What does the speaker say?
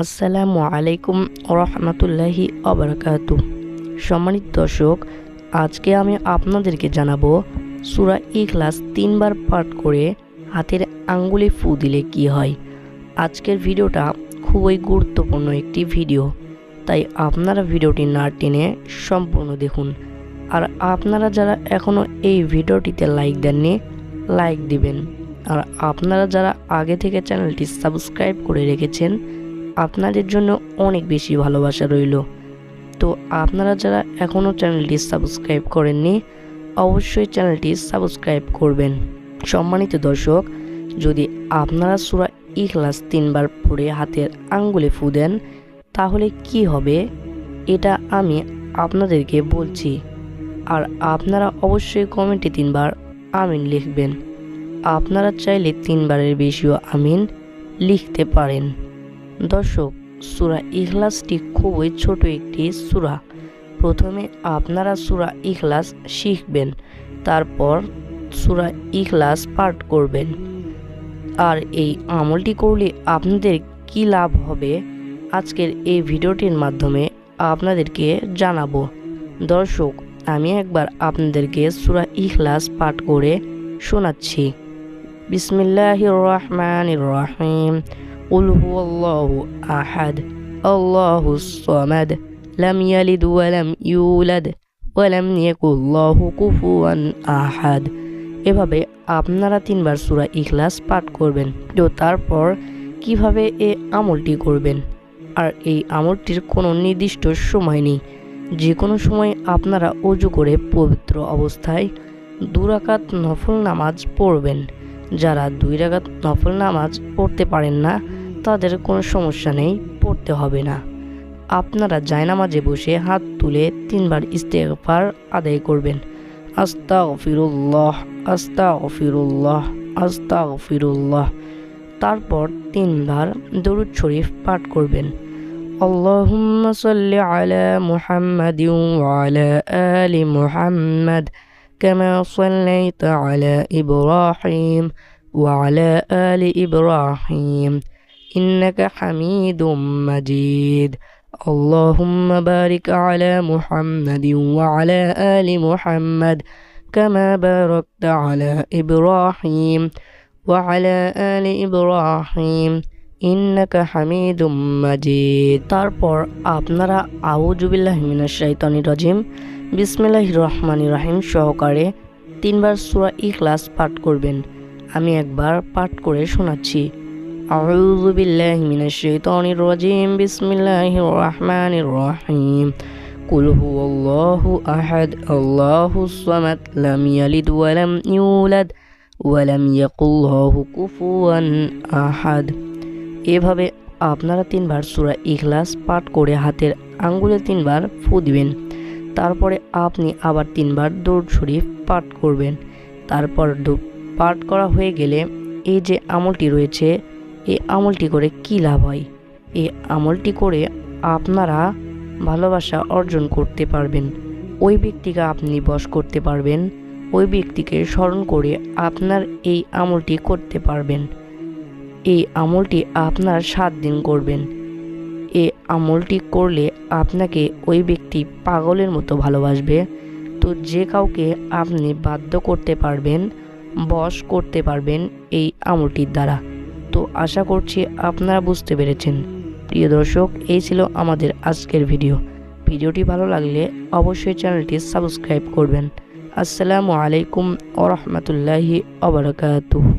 আসসালামু আলাইকুম রহমতুল্লাহি অবরাকাতু। সম্মানিত দর্শক, আজকে আমি আপনাদেরকে জানাবো সূরা ইখলাস 3 বার পাঠ করে হাতের আঙ্গুলে ফু দিলে কি হয়। আজকের ভিডিওটা খুবই গুরুত্বপূর্ণ একটি ভিডিও, তাই আপনারা ভিডিওটি না টেনে সম্পূর্ণ দেখুন। আর আপনারা যারা এখনও এই ভিডিওটিতে লাইক দেননি, লাইক দিবেন। আর আপনারা যারা আগে থেকে চ্যানেলটি সাবস্ক্রাইব করে রেখেছেন, আপনাদের জন্য অনেক বেশি ভালোবাসা রইল। তো আপনারা যারা এখনও চ্যানেলটি সাবস্ক্রাইব করেননি, অবশ্যই চ্যানেলটি সাবস্ক্রাইব করবেন। সম্মানিত দর্শক, যদি আপনারা সূরা ইখলাস 3 বার পড়ে হাতের আঙ্গুলে ফু দেন, তাহলে কি হবে এটা আমি আপনাদেরকে বলছি। আর আপনারা অবশ্যই কমেন্টে 3 বার আমিন লিখবেন। আপনারা চাইলে 3 বারের বেশিও আমিন লিখতে পারেন। দর্শক, সূরা ইখলাসটি খুবই ছোট একটি সূরা। প্রথমে আপনারা সূরা ইখলাস শিখবেন, তারপর সূরা ইখলাস পাঠ করবেন। আর এই আমলটি করলে আপনাদের কি লাভ হবে, আজকের এই ভিডিওটির মাধ্যমে আপনাদেরকে জানাবো। দর্শক, আমি একবার আপনাদেরকে সূরা ইখলাস পাঠ করে শোনাচ্ছি। বিসমিল্লাহির রহমানির রহিম। قل هو الله أحد الله الصمد لم يلد ولم يولد ولم يكن له كفوا أحد। এভাবে আপনারা 3 বার সূরা ইখলাস পাঠ করবেন। তো তারপর কিভাবে এই আমলটি করবেন, আর এই আমলটির কোনো নির্দিষ্ট সময় নেই। যে কোনো সময় আপনারা ওযু করে পবিত্র অবস্থায় 2 রাকাত নফল নামাজ পড়বেন। যারা 2 রাকাত নফল নামাজ পড়তে পারেন না, তাদের কোনো সমস্যা নেই, পড়তে হবে না। আপনারা জায়নামাজে বসে হাত তুলে 3 বার ইস্তেগফার আদায় করবেন। আস্তাগফিরুল্লাহ আস্তাগফিরুল্লাহ আস্তাগফিরুল্লাহ। তারপর 3 বার দরুদ শরীফ পাঠ করবেন। আল্লাহুম্মা সাল্লি আলা মুহাম্মাদিন ওয়া আলা আলি মুহাম্মাদ কামা সাল্লাইতা আলা ইব্রাহিম ওয়া আলা আলি ইব্রাহিম إنك حميد مجيد اللهم بارك على محمد وعلى آل محمد كما باركت على إبراهيم وعلى آل إبراهيم إنك حميد مجيد। তারপর আপনারা আউযু বিল্লাহি মিনাশ শাইতানির রাজিম বিসমিল্লাহির রহমানির রহিম সহকারে 3 বার সূরা ইখলাস পাঠ করবেন। আমি একবার পাঠ করে শোনাচ্ছি। أعوذ بالله من الشيطان الرجيم بسم الله الرحمن الرحيم قل هو الله أحد الله الصمد لم يلد ولم يولد ولم يكن له كفوا أحد। এভাবে আপনারা 3 বার সূরা ইখলাস পাঠ করে হাতের আঙ্গুলে 3 বার ফু দিবেন। তারপরে আপনি আবার 3 বার দরুদ শরীফ পাঠ করবেন। তারপর পাঠ করা হয়ে গেলে এই যে আমলটি রয়েছে, এই আমলটি করে কি লাভ হয়, এই আমলটি করে আপনারা ভালোবাসা অর্জন করতে পারবেন। ওই ব্যক্তিকে আপনি বশ করতে পারবেন, ওই ব্যক্তিকে স্মরণ করে আপনার এই আমলটি করতে পারবেন। এই আমলটি আপনার 7 দিন করবেন। এই আমলটি করলে আপনাকে ওই ব্যক্তি পাগলের মতো ভালোবাসবে। তো যে কাউকে আপনি বাধ্য করতে পারবেন, বশ করতে পারবেন এই আমলটির দ্বারা। তো আশা করছি আপনারা বুঝতে পেরেছেন। প্রিয় দর্শক, এই ছিল আমাদের আজকের ভিডিওটি ভালো লাগলে অবশ্যই চ্যানেলটি সাবস্ক্রাইব করবেন। আসসালামু আলাইকুম ওয়া রাহমাতুল্লাহি ওয়া বারাকাতুহু।